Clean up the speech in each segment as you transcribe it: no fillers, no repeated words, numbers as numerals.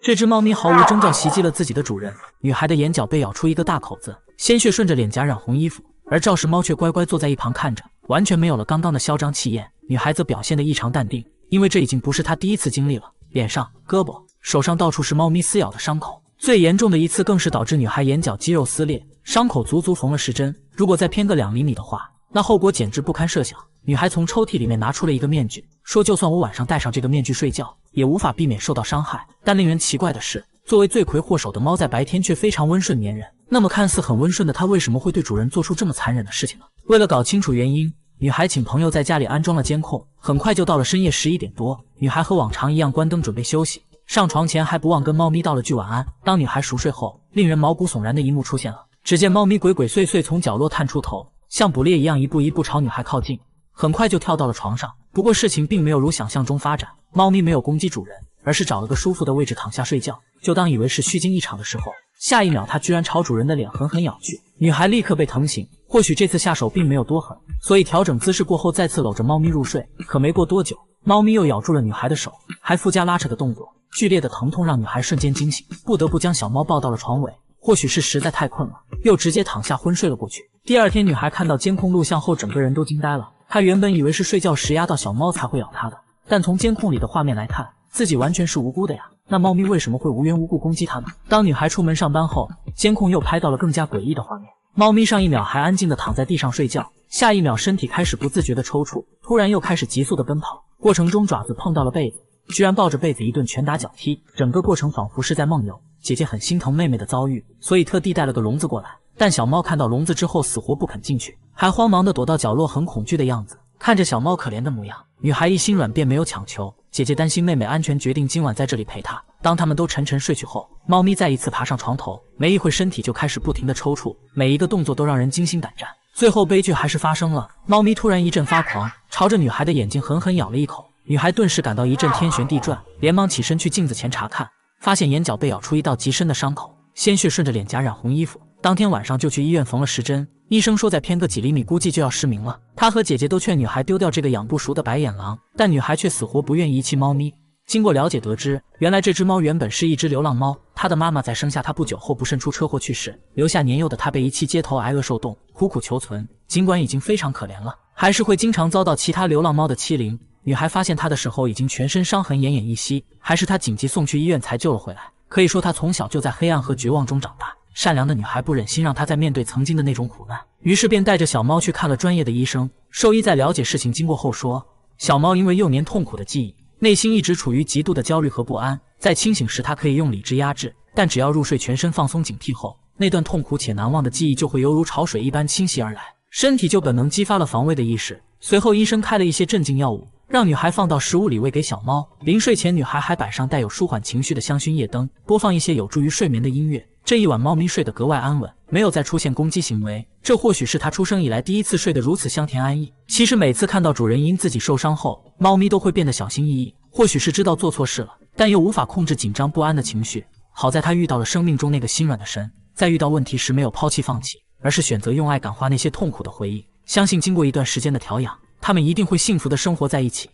这只猫咪毫无征兆袭击了自己的主人，女孩的眼角被咬出一个大口子，鲜血顺着脸颊染红衣服，而赵氏猫却乖乖坐在一旁看着，完全没有了刚刚的嚣张气焰。女孩则表现得异常淡定，因为这已经不是她第一次经历了。脸上、胳膊、手上到处是猫咪撕咬的伤口，最严重的一次更是导致女孩眼角肌肉撕裂，伤口足足缝了10针。如果再偏个2厘米的话，那后果简直不堪设想。女孩从抽屉里面拿出了一个面具，说就算我晚上戴上这个面具睡觉，也无法避免受到伤害。但令人奇怪的是，作为罪魁祸首的猫在白天却非常温顺粘人，那么看似很温顺的它为什么会对主人做出这么残忍的事情呢？为了搞清楚原因，女孩请朋友在家里安装了监控，很快就到了深夜11点多，女孩和往常一样关灯准备休息，上床前还不忘跟猫咪道了句晚安。当女孩熟睡后，令人毛骨悚然的一幕出现了，只见猫咪鬼鬼祟祟从角落探出头，像捕猎一样一步一步朝女孩靠近，很快就跳到了床上。不过事情并没有如想象中发展，猫咪没有攻击主人，而是找了个舒服的位置躺下睡觉。就当以为是虚惊一场的时候，下一秒它居然朝主人的脸狠狠咬去，女孩立刻被疼醒。或许这次下手并没有多狠，所以调整姿势过后再次搂着猫咪入睡。可没过多久，猫咪又咬住了女孩的手，还附加拉扯的动作，剧烈的疼痛让女孩瞬间惊醒，不得不将小猫抱到了床尾。或许是实在太困了，又直接躺下昏睡了过去。第二天，女孩看到监控录像后，整个人都惊呆了。她原本以为是睡觉时压到小猫才会咬她的，但从监控里的画面来看，自己完全是无辜的呀。那猫咪为什么会无缘无故攻击她呢？当女孩出门上班后，监控又拍到了更加诡异的画面。猫咪上一秒还安静地躺在地上睡觉，下一秒身体开始不自觉地抽搐，突然又开始急速地奔跑，过程中爪子碰到了被子，居然抱着被子一顿拳打脚踢，整个过程仿佛是在梦游。姐姐很心疼妹妹的遭遇，所以特地带了个笼子过来，但小猫看到笼子之后死活不肯进去，还慌忙地躲到角落，很恐惧的样子。看着小猫可怜的模样，女孩一心软便没有强求。姐姐担心妹妹安全，决定今晚在这里陪她。当他们都沉沉睡去后，猫咪再一次爬上床头，没一会身体就开始不停地抽搐，每一个动作都让人惊心胆战。最后悲剧还是发生了，猫咪突然一阵发狂，朝着女孩的眼睛狠狠咬了一口。女孩顿时感到一阵天旋地转，连忙起身去镜子前查看，发现眼角被咬出一道极深的伤口，鲜血顺着脸颊染红衣服。当天晚上就去医院缝了10针，医生说再偏个几厘米估计就要失明了。他和姐姐都劝女孩丢掉这个养不熟的白眼狼，但女孩却死活不愿遗弃猫咪。经过了解得知，原来这只猫原本是一只流浪猫，它的妈妈在生下它不久后不慎出车祸去世，留下年幼的它被遗弃街头挨饿受冻，苦苦求存。尽管已经非常可怜了，还是会经常遭到其他流浪猫的欺凌。女孩发现它的时候已经全身伤痕奄奄一息，还是她紧急送去医院才救了回来。可以说她从小就在黑暗和绝望中长大，善良的女孩不忍心让她再面对曾经的那种苦难，于是便带着小猫去看了专业的医生。兽医在了解事情经过后说，小猫因为幼年痛苦的记忆，内心一直处于极度的焦虑和不安，在清醒时它可以用理智压制，但只要入睡全身放松警惕后，那段痛苦且难忘的记忆就会犹如潮水一般侵袭而来，身体就本能激发了防卫的意识。随后医生开了一些镇静药物，让女孩放到食物里喂给小猫。临睡前，女孩还摆上带有舒缓情绪的香薰夜灯，播放一些有助于睡眠的音乐。这一晚猫咪睡得格外安稳，没有再出现攻击行为，这或许是它出生以来第一次睡得如此香甜安逸。其实每次看到主人因自己受伤后，猫咪都会变得小心翼翼，或许是知道做错事了，但又无法控制紧张不安的情绪。好在它遇到了生命中那个心软的神，在遇到问题时没有抛弃放弃，而是选择用爱感化那些痛苦的回忆。相信经过一段时间的调养，他们一定会幸福的生活在一起。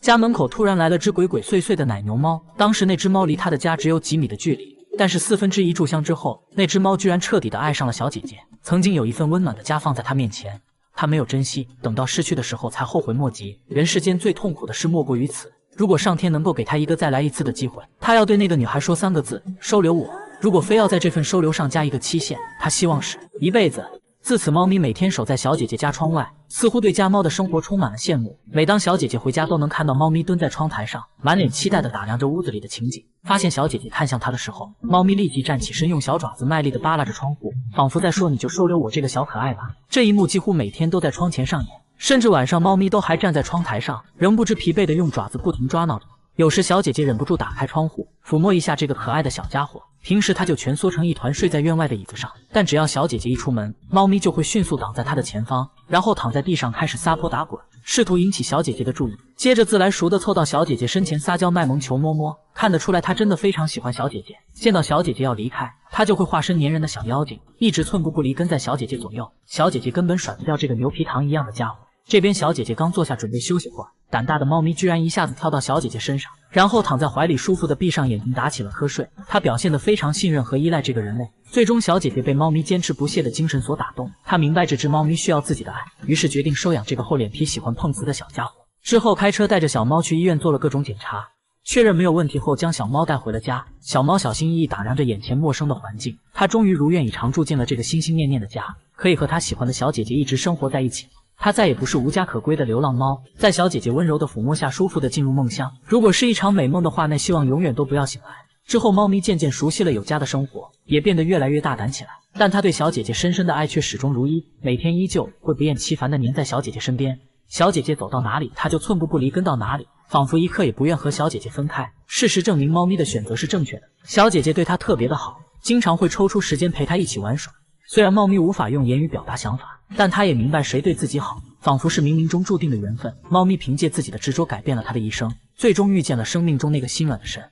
家门口突然来了只鬼鬼祟祟的奶牛猫，当时那只猫离他的家只有几米的距离，但是1/4炷香之后，那只猫居然彻底的爱上了小姐姐。曾经有一份温暖的家放在他面前，他没有珍惜，等到失去的时候才后悔莫及。人世间最痛苦的事莫过于此。如果上天能够给他一个再来一次的机会，他要对那个女孩说3个字：收留我。如果非要在这份收留上加一个期限，他希望是一辈子。自此，猫咪每天守在小姐姐家窗外，似乎对家猫的生活充满了羡慕。每当小姐姐回家，都能看到猫咪蹲在窗台上，满脸期待地打量着屋子里的情景。发现小姐姐看向它的时候，猫咪立即站起身，用小爪子卖力地扒拉着窗户，仿佛在说：“你就收留我这个小可爱吧。”这一幕几乎每天都在窗前上演，甚至晚上猫咪都还站在窗台上，仍不知疲惫地用爪子不停抓挠着。有时小姐姐忍不住打开窗户，抚摸一下这个可爱的小家伙。平时它就蜷缩成一团睡在院外的椅子上，但只要小姐姐一出门，猫咪就会迅速挡在它的前方，然后躺在地上开始撒泼打滚，试图引起小姐姐的注意。接着自来熟地凑到小姐姐身前撒娇卖萌求摸摸，看得出来它真的非常喜欢小姐姐。见到小姐姐要离开，它就会化身粘人的小妖精，一直寸步不离跟在小姐姐左右。小姐姐根本甩不掉这个牛皮糖一样的家伙。这边小姐姐刚坐下准备休息会儿，胆大的猫咪居然一下子跳到小姐姐身上，然后躺在怀里舒服的闭上眼睛打起了瞌睡。它表现得非常信任和依赖这个人类。最终小姐姐被猫咪坚持不懈的精神所打动，她明白这只猫咪需要自己的爱，于是决定收养这个厚脸皮喜欢碰瓷的小家伙。之后开车带着小猫去医院做了各种检查，确认没有问题后将小猫带回了家。小猫小心翼翼打量着眼前陌生的环境，它终于如愿以偿住进了这个心心念念的家，可以和它喜欢的小姐姐一直生活在一起。它再也不是无家可归的流浪猫，在小姐姐温柔的抚摸下舒服的进入梦乡。如果是一场美梦的话，那希望永远都不要醒来。之后猫咪渐渐熟悉了有家的生活，也变得越来越大胆起来，但它对小姐姐深深的爱却始终如一，每天依旧会不厌其烦地黏在小姐姐身边。小姐姐走到哪里，它就寸步不离跟到哪里，仿佛一刻也不愿和小姐姐分开。事实证明猫咪的选择是正确的，小姐姐对它特别的好，经常会抽出时间陪它一起玩耍。虽然猫咪无法用言语表达想法，但它也明白谁对自己好，仿佛是冥冥中注定的缘分。猫咪凭借自己的执着改变了它的一生，最终遇见了生命中那个心软的神。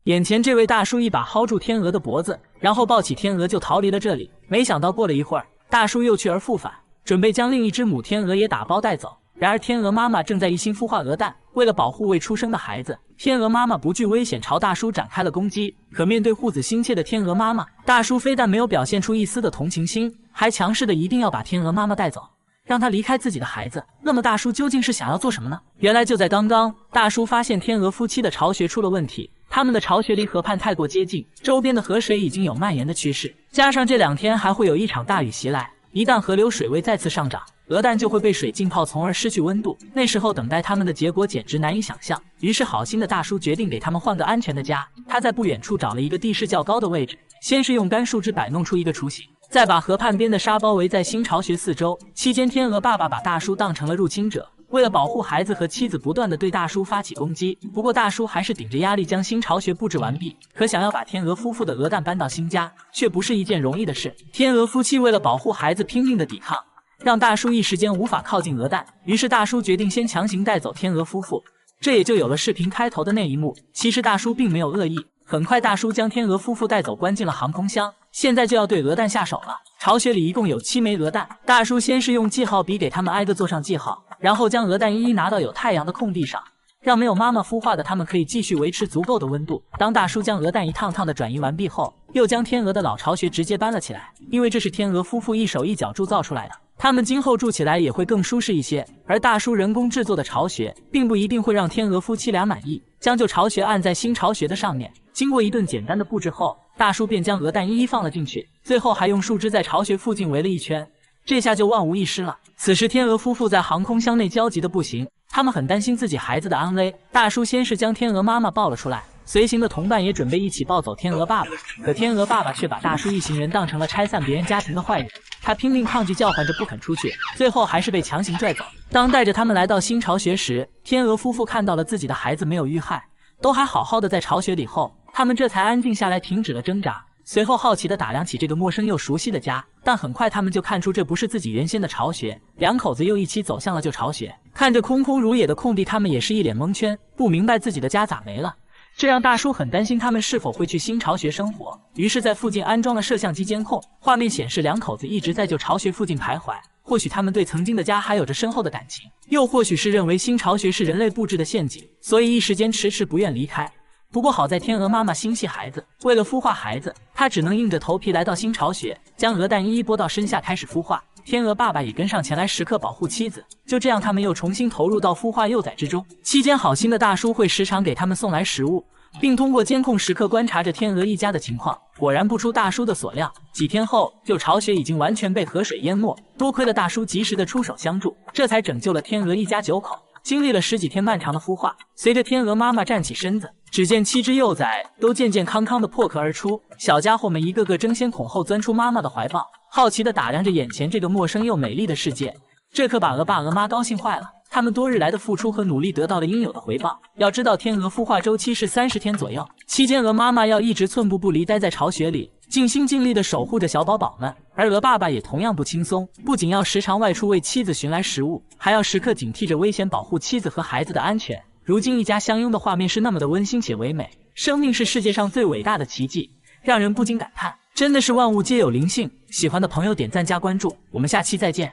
眼前这位大叔一把薅住天鹅的脖子，然后抱起天鹅就逃离了这里。没想到过了一会儿，大叔又去而复返，准备将另一只母天鹅也打包带走。然而天鹅妈妈正在一心孵化鹅蛋，为了保护未出生的孩子，天鹅妈妈不惧危险朝大叔展开了攻击。可面对护子心切的天鹅妈妈，大叔非但没有表现出一丝的同情心，还强势的一定要把天鹅妈妈带走，让她离开自己的孩子。那么大叔究竟是想要做什么呢？原来就在刚刚，大叔发现天鹅夫妻的巢穴出了问题，他们的巢穴离河畔太过接近，周边的河水已经有蔓延的趋势，加上这2天还会有一场大雨袭来，一旦河流水位再次上涨，鹅蛋就会被水浸泡，从而失去温度。那时候等待他们的结果简直难以想象。于是好心的大叔决定给他们换个安全的家。他在不远处找了一个地势较高的位置，先是用干树枝摆弄出一个雏形，再把河畔边的沙包围在新巢穴四周。期间天鹅爸爸把大叔当成了入侵者，为了保护孩子和妻子，不断地对大叔发起攻击。不过大叔还是顶着压力将新巢穴布置完毕。可想要把天鹅夫妇的鹅蛋搬到新家，却不是一件容易的事。天鹅夫妻为了保护孩子拼命的抵抗，让大叔一时间无法靠近鹅蛋。于是大叔决定先强行带走天鹅夫妇，这也就有了视频开头的那一幕。其实大叔并没有恶意，很快大叔将天鹅夫妇带走，关进了航空箱。现在就要对鹅蛋下手了。巢穴里一共有7枚鹅蛋，大叔先是用记号笔给他们挨个做上记号，然后将鹅蛋一一拿到有太阳的空地上，让没有妈妈孵化的它们可以继续维持足够的温度。当大叔将鹅蛋一趟趟的转移完毕后，又将天鹅的老巢穴直接搬了起来，因为这是天鹅夫妇一手一脚铸造出来的，他们今后住起来也会更舒适一些。而大叔人工制作的巢穴并不一定会让天鹅夫妻俩满意，将旧巢穴按在新巢穴的上面，经过一顿简单的布置后，大叔便将鹅蛋一一放了进去，最后还用树枝在巢穴附近围了一圈，这下就万无一失了。此时天鹅夫妇在航空箱内焦急的不行，他们很担心自己孩子的安危。大叔先是将天鹅妈妈抱了出来，随行的同伴也准备一起抱走天鹅爸爸，可天鹅爸爸却把大叔一行人当成了拆散别人家庭的坏人，他拼命抗拒，叫唤着不肯出去，最后还是被强行拽走。当带着他们来到新巢穴时，天鹅夫妇看到了自己的孩子没有遇害，都还好好的在巢穴里后，他们这才安静下来，停止了挣扎。随后好奇地打量起这个陌生又熟悉的家，但很快他们就看出这不是自己原先的巢穴。两口子又一起走向了旧巢穴，看着空空如也的空地，他们也是一脸蒙圈，不明白自己的家咋没了。这让大叔很担心他们是否会去新巢穴生活，于是在附近安装了摄像机监控，画面显示两口子一直在旧巢穴附近徘徊。或许他们对曾经的家还有着深厚的感情，又或许是认为新巢穴是人类布置的陷阱，所以一时间迟迟不愿离开。不过好在天鹅妈妈心系孩子，为了孵化孩子，她只能硬着头皮来到新巢穴，将鹅蛋一一拨到身下开始孵化。天鹅爸爸也跟上前来，时刻保护妻子。就这样，他们又重新投入到孵化幼崽之中。期间，好心的大叔会时常给他们送来食物，并通过监控时刻观察着天鹅一家的情况。果然不出大叔的所料，几天后，旧巢穴已经完全被河水淹没。多亏了大叔及时的出手相助，这才拯救了天鹅一家9口。经历了10几天漫长的孵化，随着天鹅妈妈站起身子，只见7只幼崽都健健康康的破壳而出，小家伙们一个个争先恐后钻出妈妈的怀抱，好奇地打量着眼前这个陌生又美丽的世界。这可把鹅爸鹅妈高兴坏了，他们多日来的付出和努力得到了应有的回报。要知道天鹅孵化周期是30天左右，期间鹅妈妈要一直寸步不离待在巢穴里，尽心尽力地守护着小宝宝们，而鹅爸爸也同样不轻松，不仅要时常外出为妻子寻来食物，还要时刻警惕着危险，保护妻子和孩子的安全。如今一家相拥的画面是那么的温馨且唯美，生命是世界上最伟大的奇迹，让人不禁感叹，真的是万物皆有灵性。喜欢的朋友点赞加关注，我们下期再见。